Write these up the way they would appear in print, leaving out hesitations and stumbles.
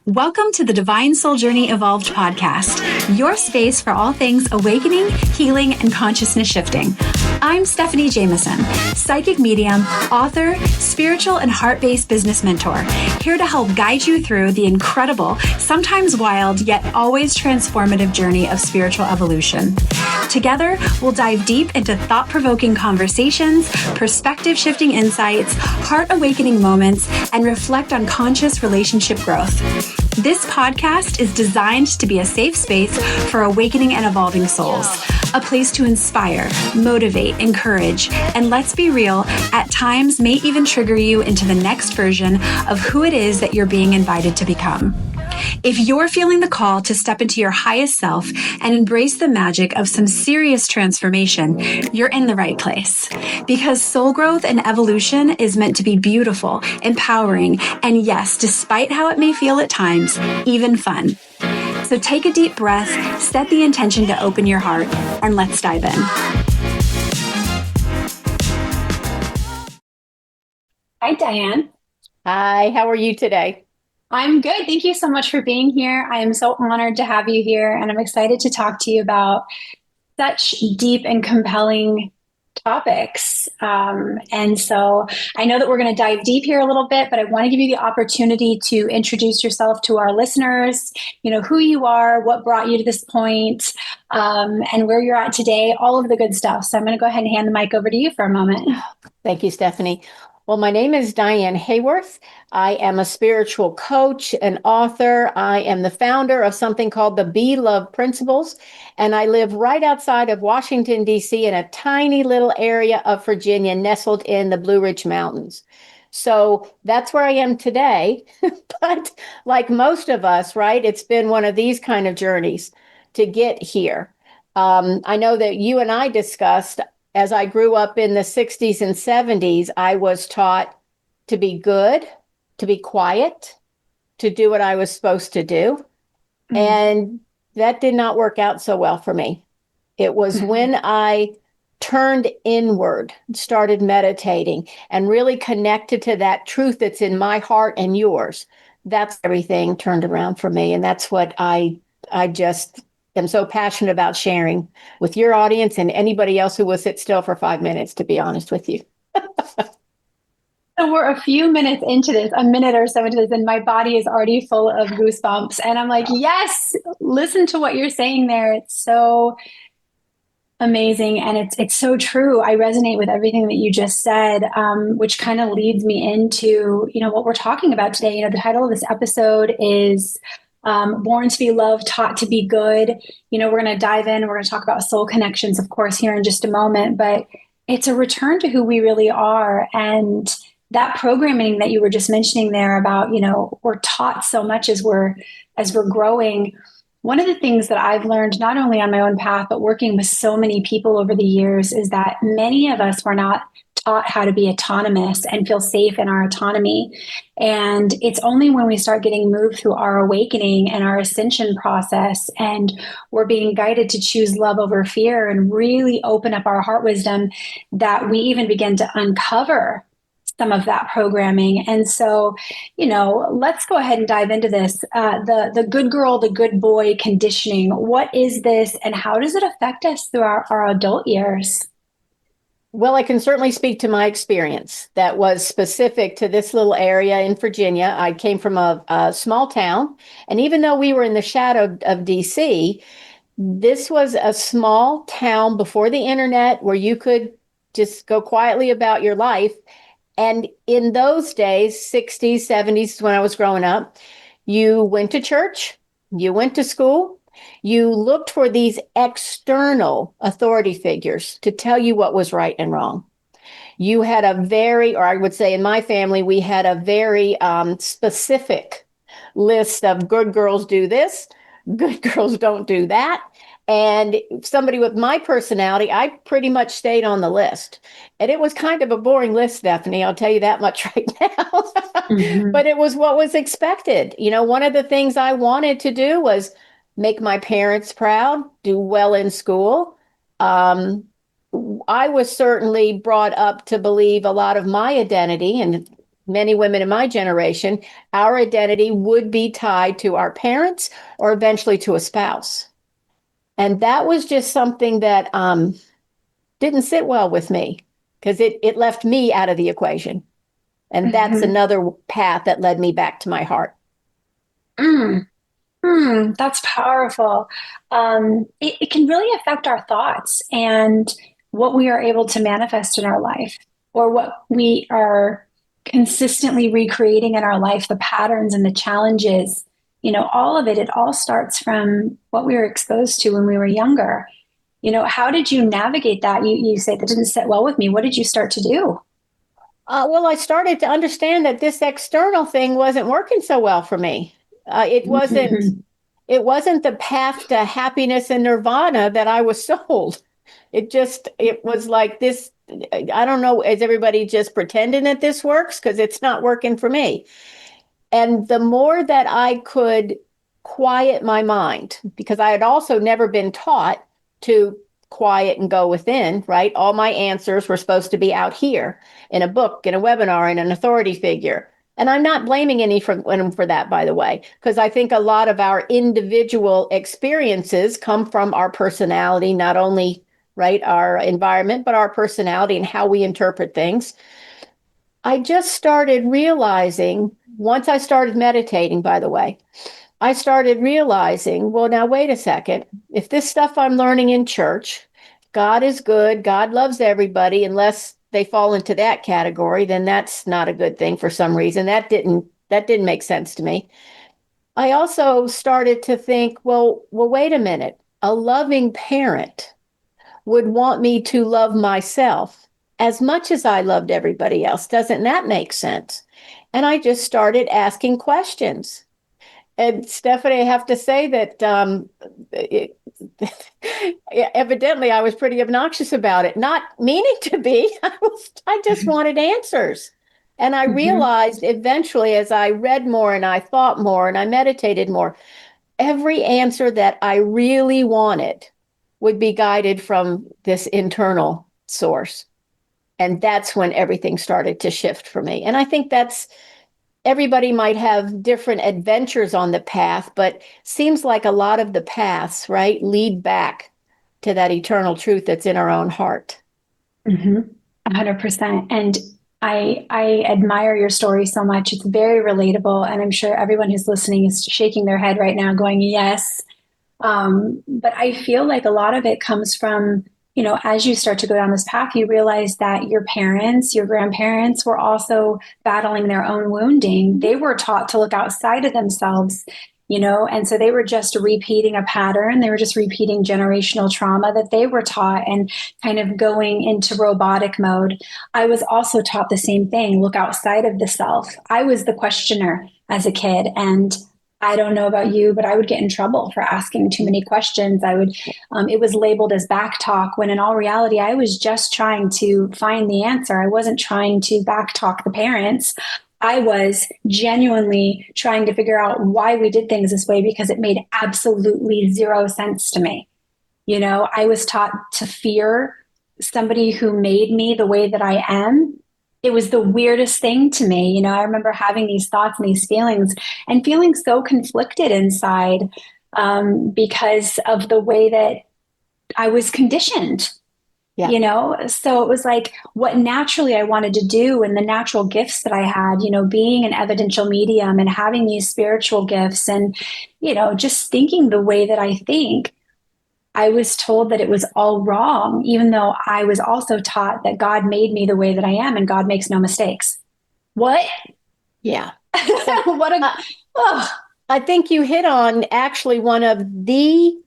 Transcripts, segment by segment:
Welcome to the Divine Soul Journey Evolved podcast, your space for all things awakening, healing, and consciousness shifting. I'm Stephanie Jameson, psychic medium, author, spiritual and heart-based business mentor, here to help guide you through the incredible, sometimes wild, yet always transformative journey of spiritual evolution. Together, we'll dive deep into thought-provoking conversations, perspective-shifting insights, heart-awakening moments, and reflect on conscious relationship growth. This podcast is designed to be a safe space for awakening and evolving souls, a place to inspire, motivate, encourage, and let's be real, at times may even trigger you into the next version of who it is that you're being invited to become. If you're feeling the call to step into your highest self and embrace the magic of some serious transformation, you're in the right place. Because soul growth and evolution is meant to be beautiful, empowering, and yes, despite how it may feel at times, even fun. So take a deep breath, set the intention to open your heart, and let's dive in. Hi, Diane. Hi, how are you today? I'm good. Thank you so much for being here. I am so honored to have you here, and I'm excited to talk to you about such deep and compelling topics. And so I know that we're going to dive deep here a little bit, but I want to give you the opportunity to introduce yourself to our listeners, who you are, what brought you to this point, and where you're at today, all of the good stuff. So I'm going to go ahead and hand the mic over to you for a moment. Thank you, Stephanie. Well, my name is Diane Haworth. I am a spiritual coach, an author. I am the founder of something called the Be Love Principles, and I live right outside of Washington, D.C. in a tiny little area of Virginia nestled in the Blue Ridge Mountains. So that's where I am today. But like most of us, right, it's been one of these kind of journeys to get here. I know that you and I discussed, as I grew up in the 60s and 70s, I was taught to be good, to be quiet, to do what I was supposed to do. Mm-hmm. And that did not work out so well for me. It was when I turned inward, started meditating, and really connected to that truth that's in my heart and yours. That's everything turned around for me. And that's what I just am so passionate about sharing with your audience and anybody else who will sit still for 5 minutes, to be honest with you. So we're a few minutes into this, a minute or so into this, and my body is already full of goosebumps. And I'm like, yes, listen to what you're saying there. It's so amazing. And it's so true. I resonate with everything that you just said, which kind of leads me into, what we're talking about today. The title of this episode is Born to be Loved, Taught to be Good. We're going to dive in. We're going to talk about soul connections, of course, here in just a moment. But it's a return to who we really are. And that programming that you were just mentioning there about, we're taught so much as we're growing. One of the things that I've learned, not only on my own path, but working with so many people over the years, is that many of us were not taught how to be autonomous and feel safe in our autonomy. And it's only when we start getting moved through our awakening and our ascension process, and we're being guided to choose love over fear and really open up our heart wisdom, that we even begin to uncover some of that programming. And so, let's go ahead and dive into this. The good girl, the good boy conditioning. What is this, and how does it affect us through our adult years? Well, I can certainly speak to my experience that was specific to this little area in Virginia. I came from a small town, and even though we were in the shadow of DC, this was a small town before the internet where you could just go quietly about your life. And in those days, 60s, 70s, when I was growing up, you went to church, you went to school, you looked for these external authority figures to tell you what was right and wrong. You had or I would say in my family, we had a very specific list of good girls do this, good girls don't do that. And somebody with my personality, I pretty much stayed on the list. And it was kind of a boring list, Stephanie, I'll tell you that much right now. Mm-hmm. But it was what was expected. One of the things I wanted to do was make my parents proud, do well in school. I was certainly brought up to believe a lot of my identity and many women in my generation, our identity would be tied to our parents or eventually to a spouse. And that was just something that didn't sit well with me because it left me out of the equation. And that's Hmm. another path that led me back to my heart. Mm. That's powerful. It can really affect our thoughts and what we are able to manifest in our life, or what we are consistently recreating in our life, the patterns and the challenges, all of it. It all starts from what we were exposed to when we were younger. How did you navigate that? You say that didn't sit well with me. What did you start to do? Well, I started to understand that this external thing wasn't working so well for me. It wasn't. Hmm. It wasn't the path to happiness and nirvana that I was sold. It was like this. I don't know, is everybody just pretending that this works? Because it's not working for me. And the more that I could quiet my mind, because I had also never been taught to quiet and go within, right? All my answers were supposed to be out here in a book, in a webinar, in an authority figure. And I'm not blaming any for that, by the way, because I think a lot of our individual experiences come from our personality, not only, right, our environment, but our personality and how we interpret things. I just started realizing, once I started meditating, by the way, I started realizing, well, now wait a second. If this stuff I'm learning in church, God is good, God loves everybody, unless they fall into that category, then that's not a good thing for some reason. That didn't make sense to me. I also started to think, well, wait a minute. A loving parent would want me to love myself as much as I loved everybody else. Doesn't that make sense? And I just started asking questions. And Stephanie, I have to say that it, evidently I was pretty obnoxious about it, not meaning to be. I just wanted answers. And I Hmm. realized eventually, as I read more and I thought more and I meditated more, every answer that I really wanted would be guided from this internal source. And that's when everything started to shift for me. And I think that's everybody might have different adventures on the path, but seems like a lot of the paths, right, lead back to that eternal truth that's in our own heart. Hmm. 100%. And I admire your story so much. It's very relatable, and I'm sure everyone who's listening is shaking their head right now, going, "Yes." But I feel like a lot of it comes from, as you start to go down this path, you realize that your parents, your grandparents were also battling their own wounding. They were taught to look outside of themselves, and so they were just repeating a pattern. They were just repeating generational trauma that they were taught and kind of going into robotic mode. I was also taught the same thing, look outside of the self. I was the questioner as a kid, and I don't know about you, but I would get in trouble for asking too many questions. It was labeled as back talk, when in all reality, I was just trying to find the answer. I wasn't trying to back talk the parents. I was genuinely trying to figure out why we did things this way, because it made absolutely zero sense to me. I was taught to fear somebody who made me the way that I am. It was the weirdest thing to me. I remember having these thoughts and these feelings and feeling so conflicted inside, because of the way that I was conditioned. Yeah. So it was like what naturally I wanted to do, and the natural gifts that I had, being an evidential medium and having these spiritual gifts, and just thinking the way that I think. I was told that it was all wrong, even though I was also taught that God made me the way that I am and God makes no mistakes. What? Yeah. Well, What a, uh, oh. I think you hit on actually one of the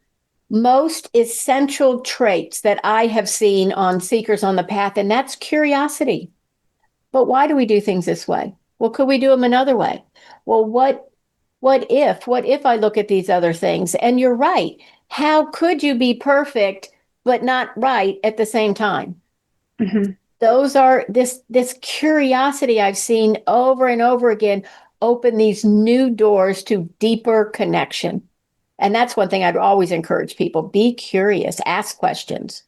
most essential traits that I have seen on Seekers on the Path, and that's curiosity. But why do we do things this way? Well, could we do them another way? Well, what if I look at these other things? And you're right. How could you be perfect but not right at the same time? Mhm. Those are this curiosity I've seen over and over again open these new doors to deeper connection. And that's one thing I'd always encourage people. Be curious, ask questions.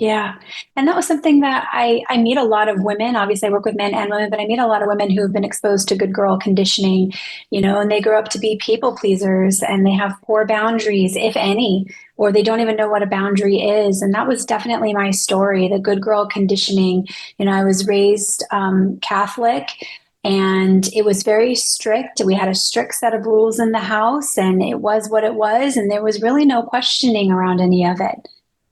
Yeah. And that was something that I meet a lot of women. Obviously, I work with men and women, but I meet a lot of women who have been exposed to good girl conditioning, and they grow up to be people pleasers and they have poor boundaries, if any, or they don't even know what a boundary is. And that was definitely my story, the good girl conditioning. I was raised Catholic. And it was very strict. We had a strict set of rules in the house, and it was what it was. And there was really no questioning around any of it.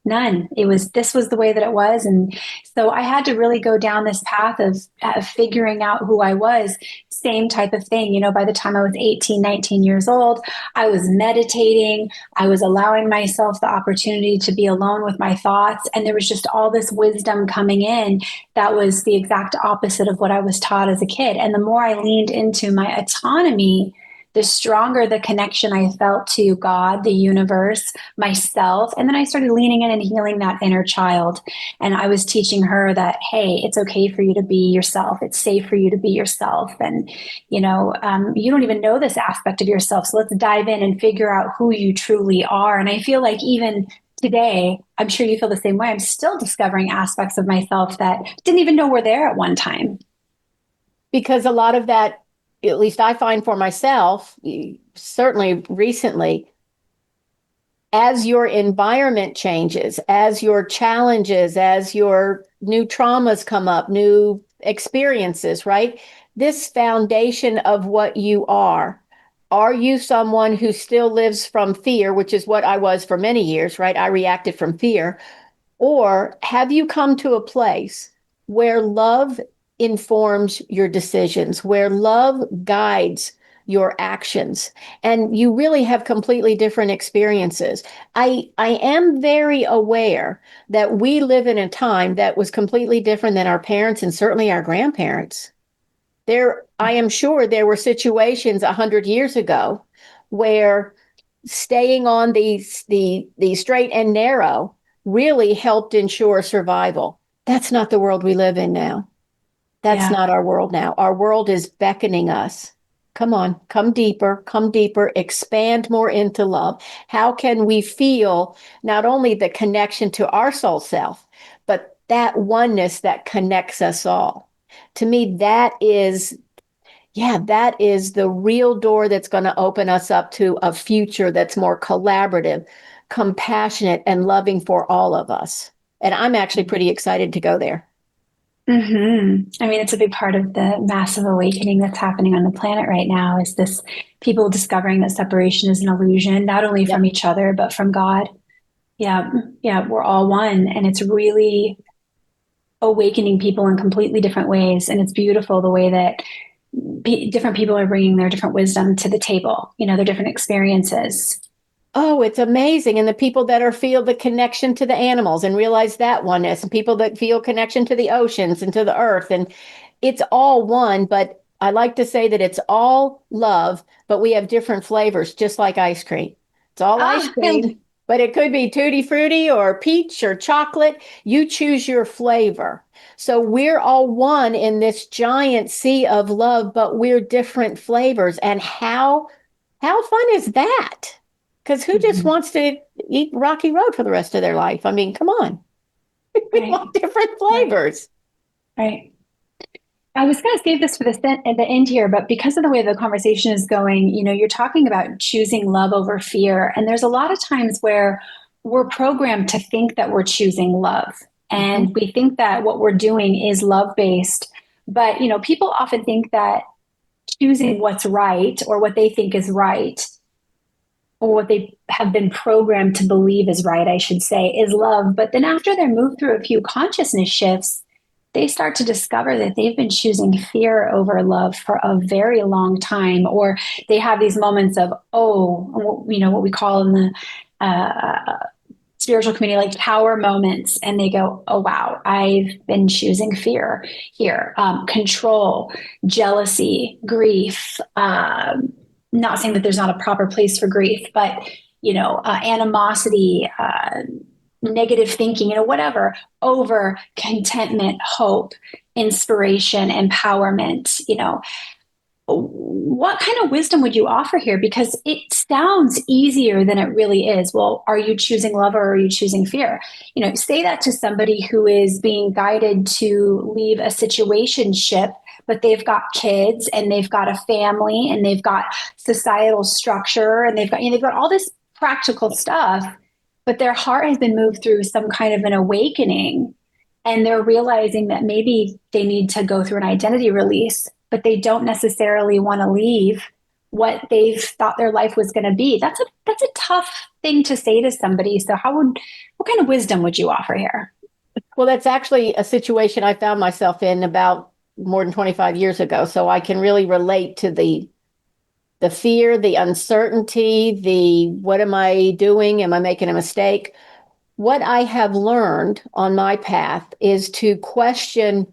None. This was the way that it was. And so I had to really go down this path of figuring out who I was. Same type of thing. By the time I was 18, 19 years old, I was meditating. I was allowing myself the opportunity to be alone with my thoughts. And there was just all this wisdom coming in that was the exact opposite of what I was taught as a kid. And the more I leaned into my autonomy, the stronger the connection I felt to God, the universe, myself. And then I started leaning in and healing that inner child. And I was teaching her that, hey, it's okay for you to be yourself. It's safe for you to be yourself. And, you don't even know this aspect of yourself. So let's dive in and figure out who you truly are. And I feel like even today, I'm sure you feel the same way. I'm still discovering aspects of myself that didn't even know were there at one time. Because a lot of that, at least I find for myself, certainly recently, as your environment changes, as your challenges, as your new traumas come up, new experiences, right? This foundation of what you are you someone who still lives from fear, which is what I was for many years, right? I reacted from fear. Or have you come to a place where love informs your decisions, where love guides your actions, and you really have completely different experiences? I am very aware that we live in a time that was completely different than our parents and certainly our grandparents. I am sure there were situations 100 years ago where staying on the straight and narrow really helped ensure survival. That's not the world we live in now. That's Yeah. not our world now. Our world is beckoning us. Come on, come deeper, expand more into love. How can we feel not only the connection to our soul self, but that oneness that connects us all? To me, that is the real door that's going to open us up to a future that's more collaborative, compassionate, and loving for all of us. And I'm actually pretty excited to go there. I mean, it's a big part of the massive awakening that's happening on the planet right now is this people discovering that separation is an illusion, not only from Yep. each other, but from God. Yeah. Yeah. We're all one. And it's really awakening people in completely different ways. And it's beautiful the way that different people are bringing their different wisdom to the table, their different experiences. Oh, it's amazing. And the people that are feel the connection to the animals and realize that oneness, and people that feel connection to the oceans and to the earth. And it's all one, but I like to say that it's all love, but we have different flavors, just like ice cream. It's all ice Ah, cream, but it could be tutti frutti or peach or chocolate. You choose your flavor. So we're all one in this giant sea of love, but we're different flavors. And how fun is that? Because who just mhm. wants to eat Rocky Road for the rest of their life? I mean, come on. We Right, want different right, flavors. right. I was going to save this for at the end here, but because of the way the conversation is going, you're talking about choosing love over fear. And there's a lot of times where we're programmed to think that we're choosing love. Mhm. And we think that what we're doing is love based. But, people often think that choosing what's right or what they think is right or what they have been programmed to believe is right, I should say, is love. But then after they're moved through a few consciousness shifts, they start to discover that they've been choosing fear over love for a very long time, or they have these moments of, oh, what we call in the spiritual community like tower moments, and they go, oh wow, I've been choosing fear here, control, jealousy, grief, not saying that there's not a proper place for grief, but animosity, negative thinking, whatever, over contentment, hope, inspiration, empowerment, what kind of wisdom would you offer here? Because it sounds easier than it really is. Well, are you choosing love or are you choosing fear? Say that to somebody who is being guided to leave a situationship, but they've got kids and they've got a family and they've got societal structure and they've got all this practical stuff, but their heart has been moved through some kind of an awakening, and they're realizing that maybe they need to go through an identity release, but they don't necessarily want to leave what they've thought their life was going to be. That's a tough thing to say to somebody. So what kind of wisdom would you offer here? Well, that's actually a situation I found myself in about more than 25 years ago. So I can really relate to the fear, the uncertainty, the what am I doing? Am I making a mistake? What I have learned on my path is to question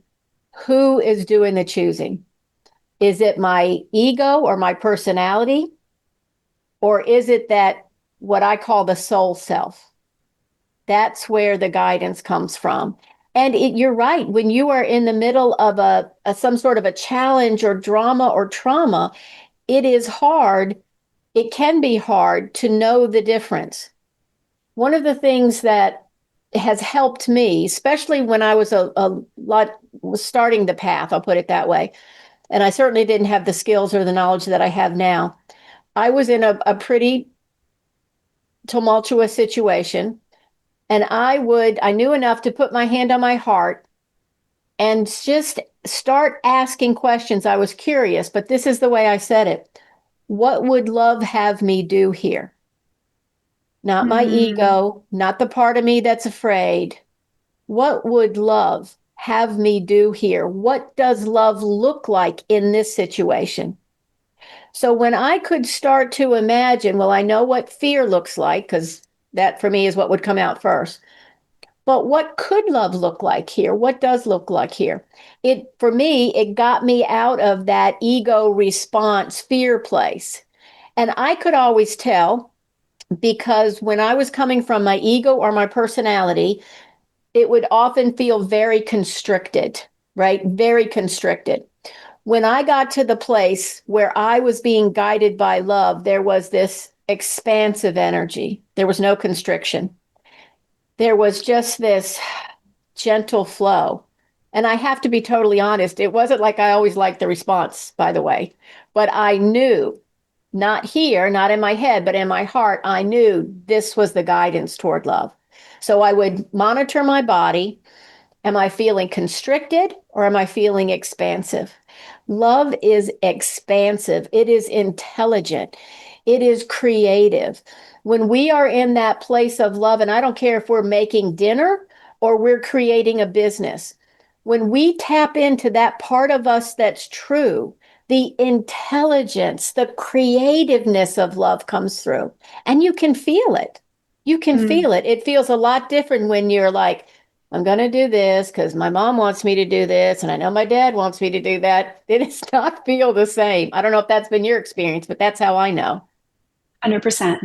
who is doing the choosing. Is it my ego or my personality? Or is it that what I call the soul self? That's where the guidance comes from. And you're right. When you are in the middle of some sort of a challenge or drama or trauma, it is hard. It can be hard to know the difference. One of the things that has helped me, especially when I was was starting the path, I'll put it that way, and I certainly didn't have the skills or the knowledge that I have now. I was in a pretty tumultuous situation, and I knew enough to put my hand on my heart and just start asking questions. I was curious, but this is the way I said it. What would love have me do here? Not my Mm, ego, not the part of me that's afraid. What would love have me do here? What does love look like in this situation? So when I could start to imagine, well, I know what fear looks like, because that for me is what would come out first. But what could love look like here? What does look like here? For me, it got me out of that ego response fear place. And I could always tell because when I was coming from my ego or my personality, it would often feel very constricted, right? Very constricted. When I got to the place where I was being guided by love, there was this expansive energy. There was no constriction. There was just this gentle flow. And I have to be totally honest, it wasn't like I always liked the response, by the way, but I knew, not here, not in my head, but in my heart, I knew this was the guidance toward love. So I would monitor my body. Am I feeling constricted or am I feeling expansive? Love is expansive. It is intelligent. It is creative. When we are in that place of love, and I don't care if we're making dinner or we're creating a business, when we tap into that part of us that's true, the intelligence, the creativeness of love comes through, and you can feel it. You can mm, feel it. It feels a lot different when you're like, I'm going to do this because my mom wants me to do this, and I know my dad wants me to do that. It does not feel the same. I don't know if that's been your experience, but that's how I know. 100%.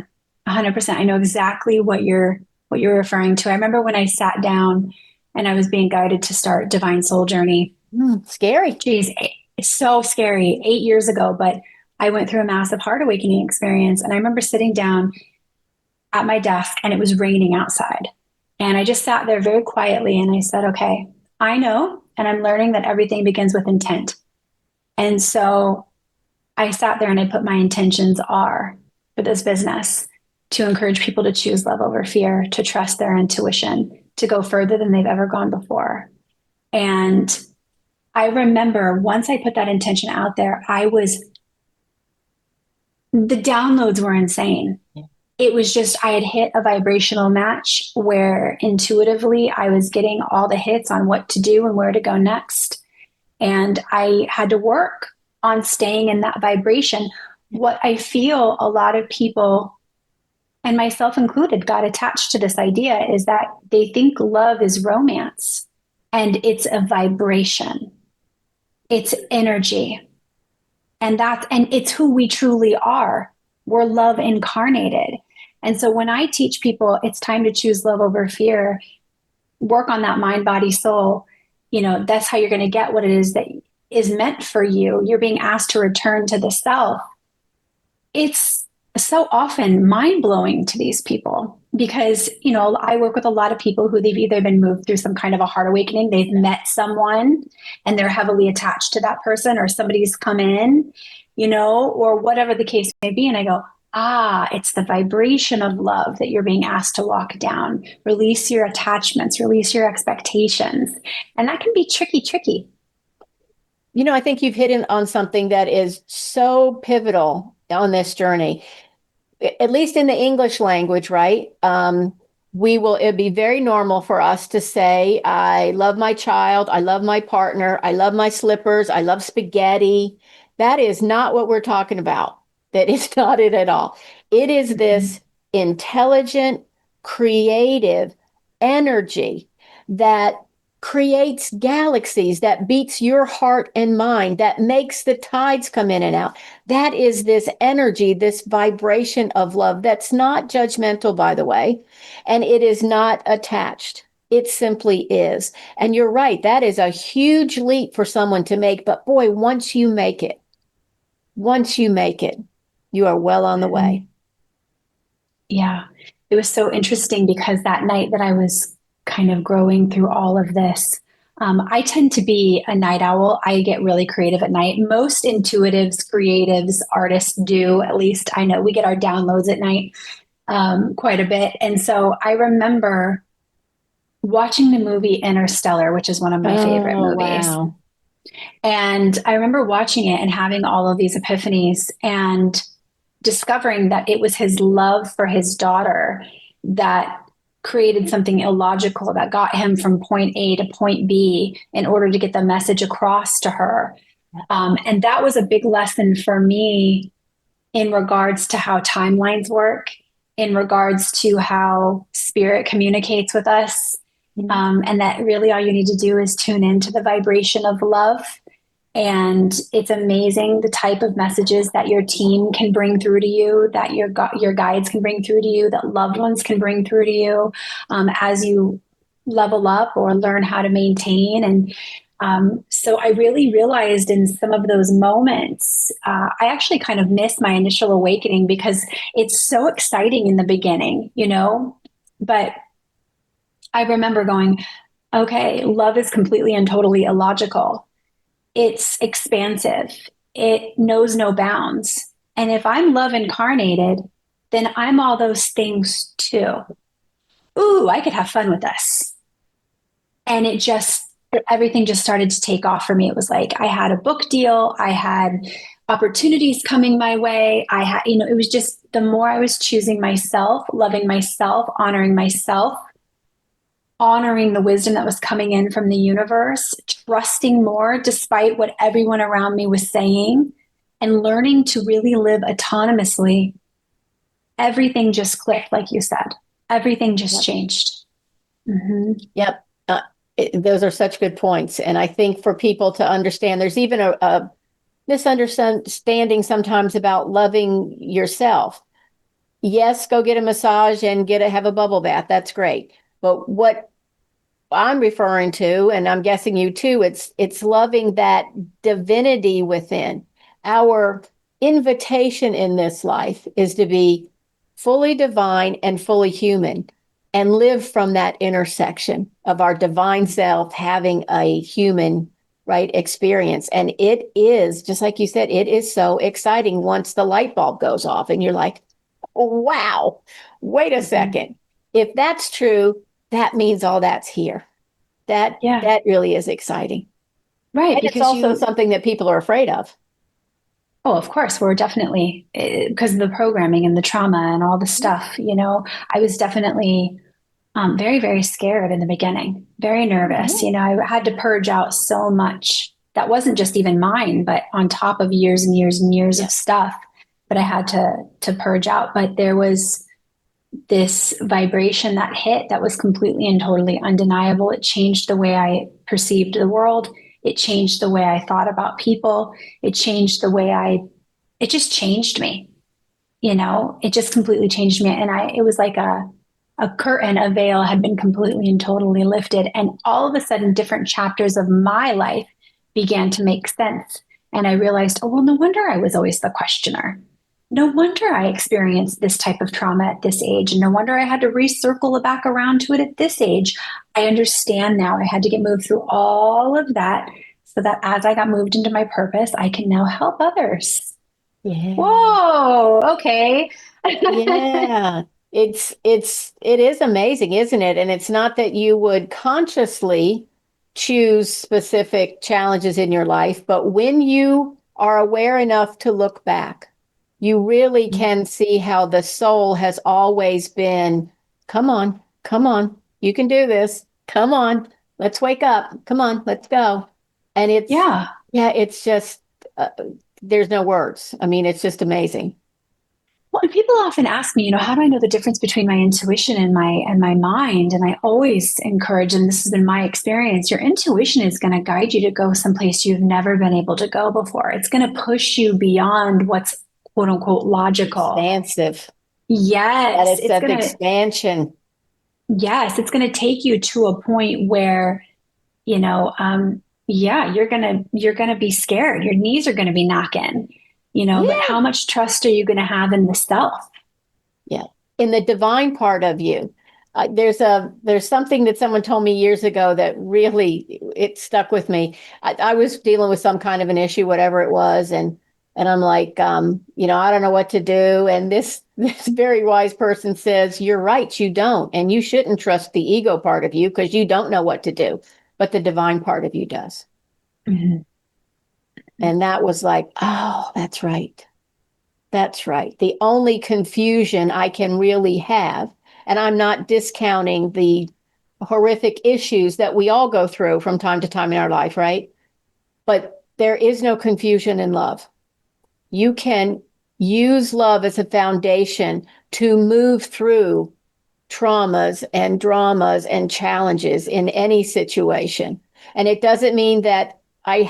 100%. I know exactly what you're referring to. I remember when I sat down and I was being guided to start Divine Soul Journey. Scary. Geez, it's so scary. 8 years ago, but I went through a massive heart awakening experience. And I remember sitting down at my desk and it was raining outside. And I just sat there very quietly and I said, okay, I know, and I'm learning that everything begins with intent. And so I sat there and I put my intentions are for this business to encourage people to choose love over fear, to trust their intuition, to go further than they've ever gone before. And I remember once I put that intention out there, the downloads were insane. It was just, I had hit a vibrational match where intuitively I was getting all the hits on what to do and where to go next. And I had to work on staying in that vibration. What I feel a lot of people, and myself included, got attached to this idea is that they think love is romance, and it's a vibration, it's energy. And it's who we truly are. We're love incarnated. And so when I teach people it's time to choose love over fear, work on that mind, body, soul, that's how you're going to get what it is that is meant for you, you're being asked to return to the self. It's so often mind blowing to these people because, I work with a lot of people who they've either been moved through some kind of a heart awakening, they've met someone and they're heavily attached to that person, or somebody's come in, or whatever the case may be. And I go, it's the vibration of love that you're being asked to walk down. Release your attachments, release your expectations. And that can be tricky, tricky. I think you've hit on something that is so pivotal on this journey, at least in the English language, right? It'd be very normal for us to say, I love my child, I love my partner, I love my slippers, I love spaghetti. That is not what we're talking about. That is not it at all. It is this intelligent, creative energy that creates galaxies, that beats your heart and mind, that makes the tides come in and out. That is this energy, this vibration of love that's not judgmental, by the way, and it is not attached. It simply is. And you're right, that is a huge leap for someone to make. But boy, once you make it, you are well on the way. Yeah. It was so interesting because that night that I was kind of growing through all of this, I tend to be a night owl. I get really creative at night. Most intuitives, creatives, artists do. At least I know we get our downloads at night quite a bit. And so I remember watching the movie Interstellar, which is one of my favorite Oh, movies. wow. And I remember watching it and having all of these epiphanies and discovering that it was his love for his daughter that created something illogical that got him from point A to point B in order to get the message across to her. And that was a big lesson for me in regards to how timelines work, in regards to how spirit communicates with us. And that really all you need to do is tune into the vibration of love. And it's amazing the type of messages that your team can bring through to you, that your guides can bring through to you, that loved ones can bring through to you as you level up or learn how to maintain. And so I really realized in some of those moments, I actually kind of missed my initial awakening because it's so exciting in the beginning, But I remember going, okay, love is completely and totally illogical. It's expansive. It knows no bounds. And if I'm love incarnated, then I'm all those things too. Ooh, I could have fun with this. And everything just started to take off for me. It was like I had a book deal, I had opportunities coming my way. I had, it was just the more I was choosing myself, loving myself, honoring the wisdom that was coming in from the universe, trusting more despite what everyone around me was saying, and learning to really live autonomously, everything just clicked, like you said. Everything just changed. Mm-hmm. Yep. Those are such good points. And I think for people to understand, there's even a misunderstanding sometimes about loving yourself. Yes, go get a massage and have a bubble bath. That's great. But what I'm referring to, and I'm guessing you too, it's loving that divinity within. Our invitation in this life is to be fully divine and fully human and live from that intersection of our divine self having a human experience. And it is, just like you said, it is so exciting once the light bulb goes off and you're like, oh, wow, wait a second. If that's true, that means all that's here. That really is exciting. Right. And it's also something that people are afraid of. Oh, of course, we're definitely, because of the programming and the trauma and all the stuff, I was definitely very, very scared in the beginning, very nervous. I had to purge out so much that wasn't just even mine, but on top of years and years and years of stuff that I had to purge out. But there was this vibration that hit that was completely and totally undeniable. It changed the way I perceived the world. It changed the way I thought about people. It changed the way it just changed me. It just completely changed me. And it was like a curtain, a veil had been completely and totally lifted. And all of a sudden, different chapters of my life began to make sense. And I realized, oh, well, no wonder I was always the questioner. No wonder I experienced this type of trauma at this age. And no wonder I had to recircle it back around to it at this age. I understand now. I had to get moved through all of that so that as I got moved into my purpose, I can now help others. Yeah. Whoa, okay. Yeah. It is amazing, isn't it? And it's not that you would consciously choose specific challenges in your life, but when you are aware enough to look back, you really can see how the soul has always been, come on, you can do this. Come on, let's wake up. Come on, let's go. And Yeah. yeah, it's just, uh, there's no words. I mean, it's just amazing. Well, and people often ask me, how do I know the difference between my intuition and my mind? And I always encourage, and this has been my experience, your intuition is going to guide you to go someplace you've never been able to go before. It's going to push you beyond what's quote unquote logical. Expansive. That Yes, is that expansion. it's going to take you to a point where, yeah, you're gonna be scared. Your knees are going to be knocking, but Yeah. how much trust are you going to have in the self? Yeah. In the divine part of you. There's something that someone told me years ago that really it stuck with me. I was dealing with some kind of an issue, whatever it was, and I'm like, I don't know what to do. And this very wise person says, "You're right, you don't, and you shouldn't trust the ego part of you because you don't know what to do, but the divine part of you does." Mhm. And that was like, oh, that's right. That's right. The only confusion I can really have, and I'm not discounting the horrific issues that we all go through from time to time in our life, right? But there is no confusion in love. You can use love as a foundation to move through traumas and dramas and challenges in any situation. And it doesn't mean that I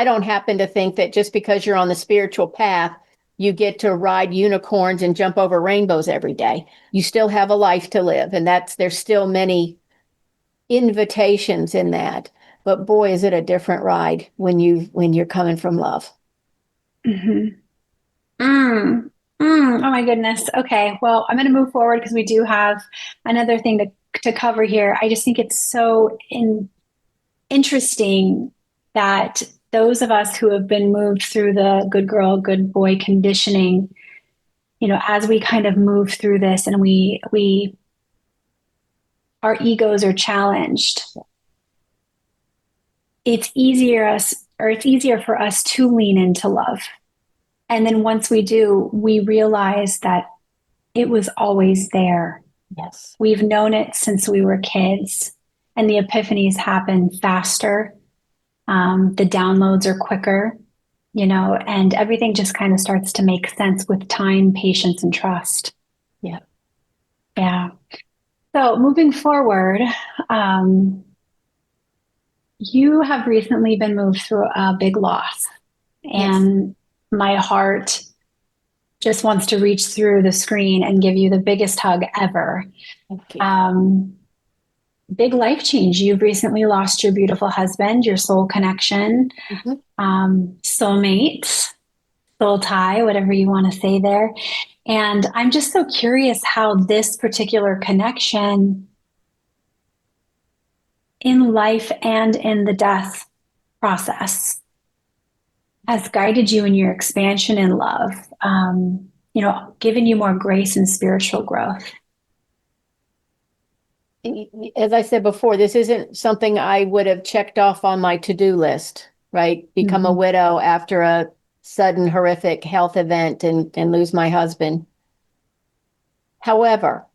don't happen to think that just because you're on the spiritual path, you get to ride unicorns and jump over rainbows every day. You still have a life to live, and there's still many invitations in that. But boy, is it a different ride when you're coming from love. Mhm. Mm. Mm. Oh my goodness. Okay. Well, I'm going to move forward because we do have another thing to cover here. I just think it's so interesting that those of us who have been moved through the good girl, good boy conditioning, as we kind of move through this and we our egos are challenged, it's easier for us to lean into love. And then once we do, we realize that it was always there. Yes. We've known it since we were kids, and the epiphanies happen faster. The downloads are quicker, and everything just kind of starts to make sense with time, patience, and trust. Yeah. Yeah. So moving forward, um, you have recently been moved through a big loss, Yes. and my heart just wants to reach through the screen and give you the biggest hug ever. Thank you. Um, Big life change. You've recently lost your beautiful husband, your soul connection, Mhm. soulmate, soul tie, whatever you want to say there. And I'm just so curious how this particular connection in life and in the death process has guided you in your expansion in love, given you more grace and spiritual growth. As I said before, this isn't something I would have checked off on my to-do list, right? Become a Mm-hmm. widow after a sudden horrific health event and lose my husband. However,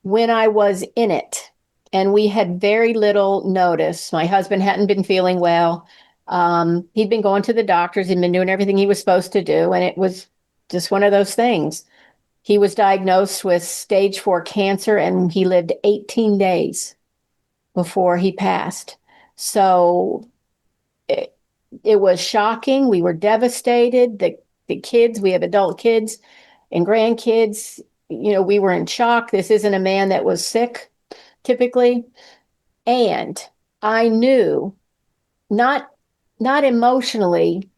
when I was in it and we had very little notice, my husband hadn't been feeling well. He'd been going to the doctors, he'd been doing everything he was supposed to do, and it was just one of those things. He was diagnosed with stage 4 cancer and he lived 18 days before he passed. So it, it was shocking. We were devastated. The kids, we have adult kids and grandkids, we were in shock. This isn't a man that was sick typically. And I knew not not emotionally,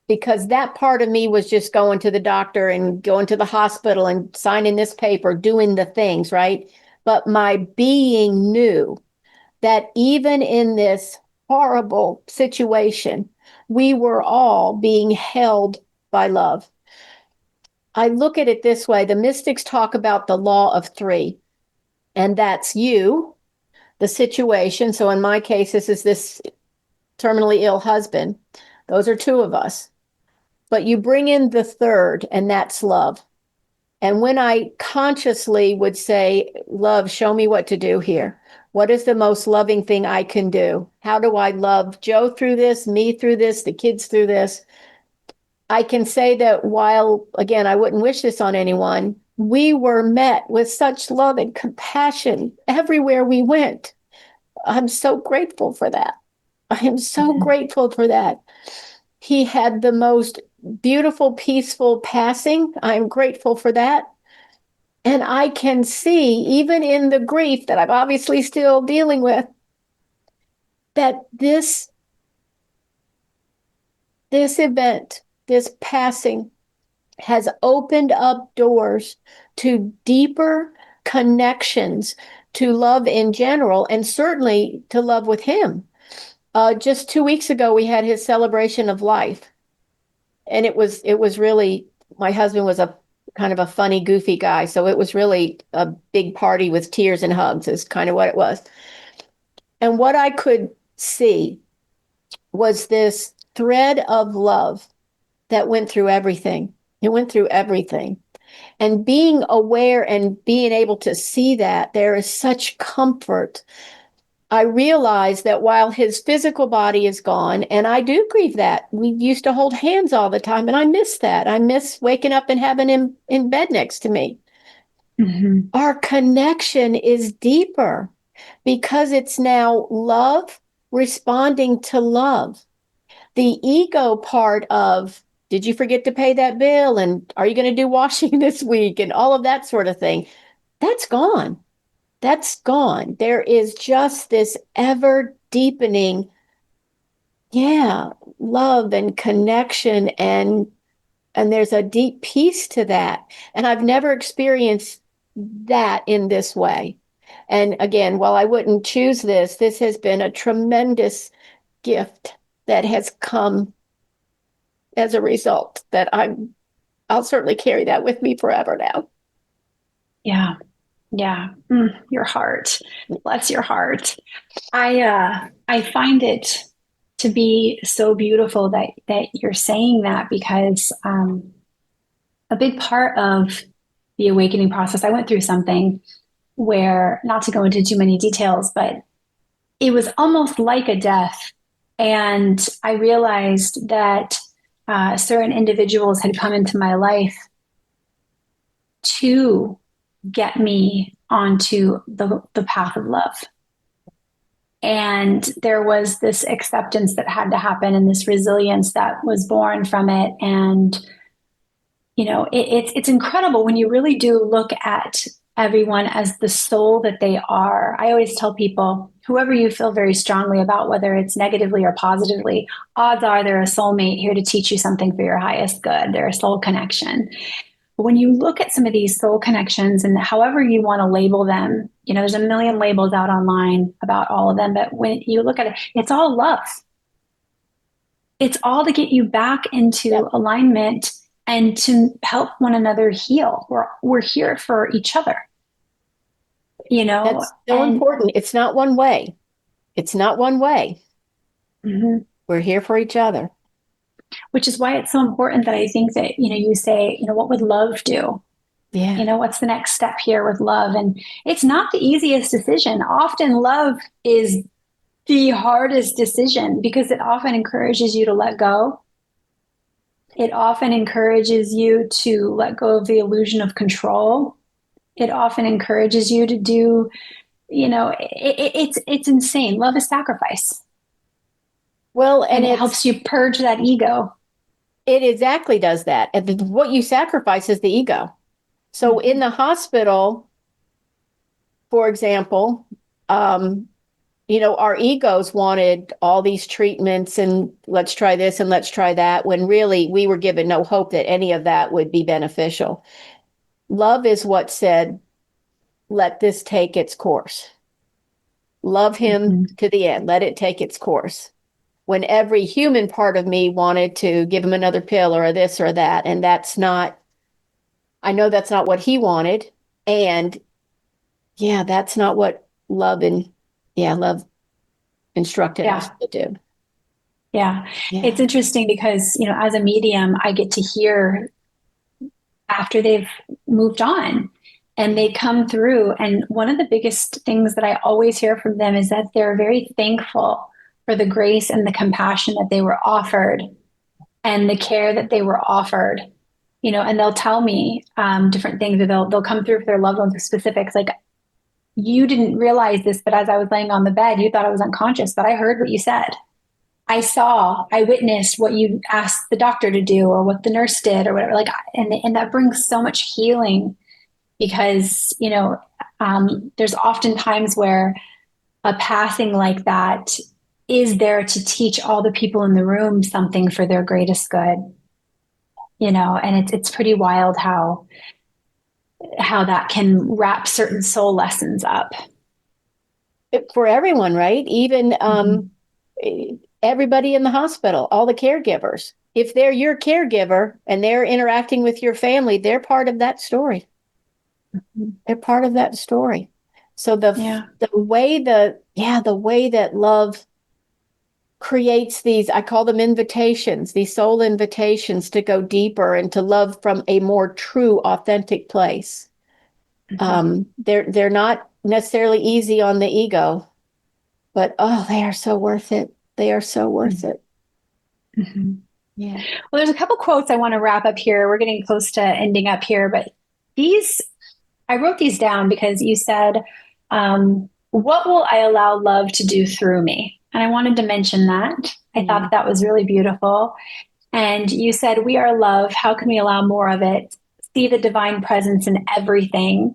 because that part of me was just going to the doctor and going to the hospital and signing this paper, doing the things, right? But my being knew that even in this horrible situation, we were all being held by love. I look at it this way: the mystics talk about the law of three, and that's you, the situation. So in my case, this is this terminally ill husband. Those are two of us. But you bring in the third, and that's love. And when I consciously would say, love, show me what to do here. What is the most loving thing I can do? How do I love Joe through this, me through this, the kids through this? I can say that while, again, I wouldn't wish this on anyone, we were met with such love and compassion everywhere we went. I'm so grateful for that. I am so grateful for that. He had the most beautiful, peaceful passing. I'm grateful for that. And I can see, even in the grief that I'm obviously still dealing with, that this event, this passing, has opened up doors to deeper connections to love in general, and certainly to love with him. Just 2 weeks ago, we had his celebration of life, and it was really, my husband was a kind of a funny, goofy guy, so it was really a big party with tears and hugs is kind of what it was. And what I could see was this thread of love that went through everything. It went through everything. And being aware and being able to see that, there is such comfort. I realize that while his physical body is gone, and I do grieve that. We used to hold hands all the time, and I miss that. I miss waking up and having him in bed next to me. Mm-hmm. Our connection is deeper because it's now love responding to love. The ego part of, did you forget to pay that bill? And are you going to do washing this week? And all of that sort of thing. That's gone. That's gone. There is just this ever deepening, yeah, love and connection, and there's a deep peace to that. And I've never experienced that in this way. And again, while I wouldn't choose this, this has been a tremendous gift that has come as a result that I'll certainly carry that with me forever now. Yeah. Yeah. Your heart. Bless your heart. I find it to be so beautiful that you're saying that because a big part of the awakening process, I went through something where, not to go into too many details, but it was almost like a death. And I realized that certain individuals had come into my life to get me onto the path of love. And there was this acceptance that had to happen and this resilience that was born from it. And, it's incredible when you really do look at everyone as the soul that they are. I always tell people, whoever you feel very strongly about, whether it's negatively or positively, odds are they're a soulmate here to teach you something for your highest good. They're a soul connection. When you look at some of these soul connections and however you want to label them, there's a million labels out online about all of them. But when you look at it, it's all love. It's all to get you back into Yep. alignment and to help one another heal. We're here for each other, That's so and important. It's not one way. It's not one way. mhm. We're here for each other. Which is why it's so important that I think that, you say, what would love do? Yeah. What's the next step here with love? And it's not the easiest decision. Often love is the hardest decision because it often encourages you to let go. It often encourages you to let go of the illusion of control. It often encourages you to do, it's insane. Love is sacrifice, Well, and and it helps you purge that ego. it exactly does that. And what you sacrifice is the ego. So in the hospital, for example, um, our egos wanted all these treatments and let's try this and let's try that, when really we were given no hope that any of that would be beneficial. Love is what said, let this take its course. Love him Mhm. to the end. Let it take its course. When every human part of me wanted to give him another pill or a this or that. And I know that's not what he wanted. And yeah, that's not what love instructed Yeah. us to do. Yeah. Yeah. It's interesting because, as a medium, I get to hear after they've moved on and they come through. And one of the biggest things that I always hear from them is that they're very thankful for the grace and the compassion that they were offered and the care that they were offered. And they'll tell me different things, or they'll come through for their loved ones with specifics. Like, you didn't realize this, but as I was laying on the bed, you thought I was unconscious, but I heard what you said. I witnessed what you asked the doctor to do or what the nurse did or whatever. Like, and that brings so much healing because, there's often times where a passing like that is there to teach all the people in the room something for their greatest good, and it's pretty wild how that can wrap certain soul lessons up. For everyone, right? Even Mhm. everybody in the hospital, all the caregivers. If they're your caregiver and they're interacting with your family, they're part of that story. They're part of that story. So Yeah. the way that love creates these, I call them invitations, these soul invitations to go deeper and to love from a more true, authentic place. Mhm. They're not necessarily easy on the ego, but oh, they are so worth it. They are so worth it. Mhm. Yeah. Well, there's a couple quotes I want to wrap up here. We're getting close to ending up here, but these, I wrote these down because you said, what will I allow love to do through me? And I wanted to mention that. I thought Mm. that was really beautiful. And you said, we are love. How can we allow more of it? See the divine presence in everything.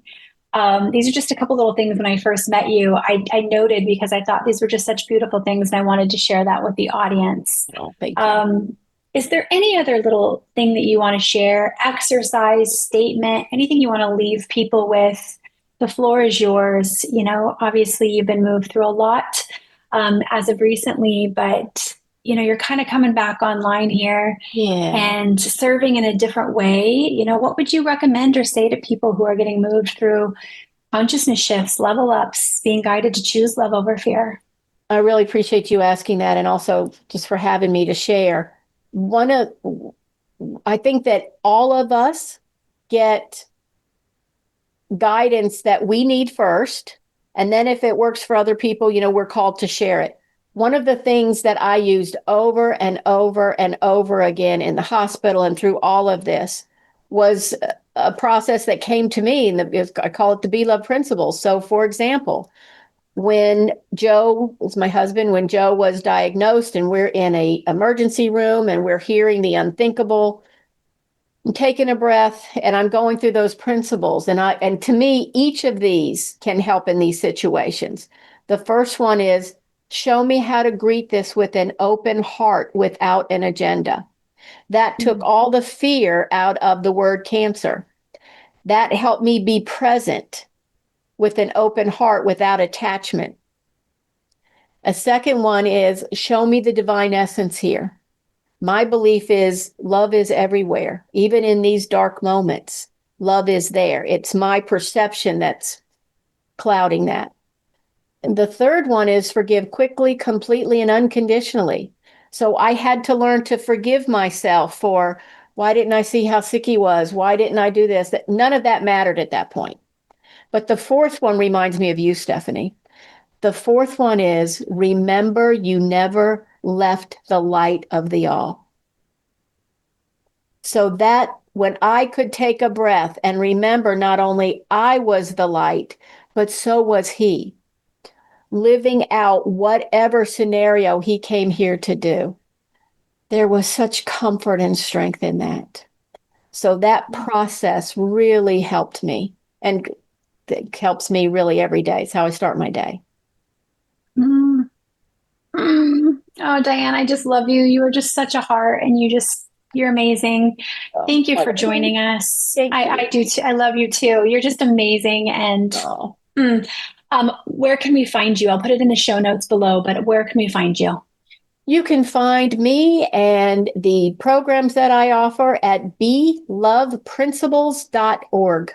These are just a couple little things when I first met you. I noted because I thought these were just such beautiful things, and I wanted to share that with the audience. Oh, thank you. Um, is there any other little thing that you want to share? Exercise, statement, anything you want to leave people with? The floor is yours. Obviously, you've been moved through a lot as of recently, but you're kind of coming back online here Yeah. and serving in a different way. What would you recommend or say to people who are getting moved through consciousness shifts, level ups, being guided to choose love over fear? I really appreciate you asking that and also just for having me to share. One of I think that all of us get guidance that we need first. And then if it works for other people, we're called to share it. One of the things that I used over and over and over again in the hospital and through all of this was a process that came to me, and I call it the Be Love principles. So, for example, when Joe was my husband, when Joe was diagnosed, and we're in a emergency room and we're hearing the unthinkable, I'm taking a breath and I'm going through those principles. And to me, each of these can help in these situations. The first one is show me how to greet this with an open heart without an agenda. That took Mm, all the fear out of the word cancer. That helped me be present with an open heart without attachment. A second one is show me the divine essence here. My belief is love is everywhere, even in these dark moments. Love is there. It's my perception that's clouding that. And the third one is forgive quickly, completely, and unconditionally. So I had to learn to forgive myself for why didn't I see how sick he was? Why didn't I do this? None of that mattered at that point. But the fourth one reminds me of you, Stephanie. The fourth one is remember you never left the light of the all. So that when I could take a breath and remember not only I was the light, but so was he, living out whatever scenario he came here to do. There was such comfort and strength in that. So that process really helped me and it helps me really every day. It's how I start my day. Oh, Diane, I just love you. You are just such a heart and you're amazing. Oh, Thank you for wonderful. joining us. Thank I you. do too. I love you too. You're just amazing. And Oh. mm, where can we find you? I'll put it in the show notes below, but where can we find you? You can find me and the programs that I offer at beloveprinciples.org.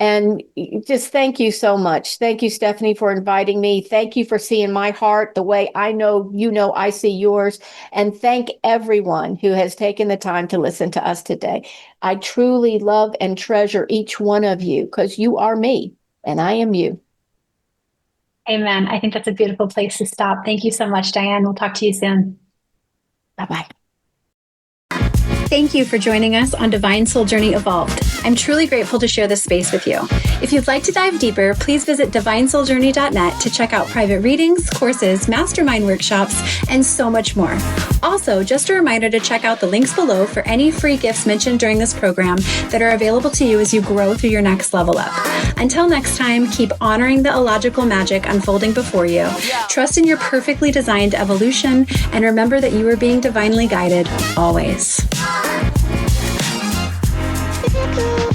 And just thank you so much. Thank you, Stephanie, for inviting me. Thank you for seeing my heart the way I know I see yours. And thank everyone who has taken the time to listen to us today. I truly love and treasure each one of you because you are me and I am you. Amen. I think that's a beautiful place to stop. Thank you so much, Diane. We'll talk to you soon. Bye bye. Thank you for joining us on Divine Soul Journey Evolved. I'm truly grateful to share this space with you. If you'd like to dive deeper, please visit divinesouljourney.net to check out private readings, courses, mastermind workshops, and so much more. Also, just a reminder to check out the links below for any free gifts mentioned during this program that are available to you as you grow through your next level up. Until next time, keep honoring the illogical magic unfolding before you. Trust in your perfectly designed evolution, and remember that you are being divinely guided always. Thank you.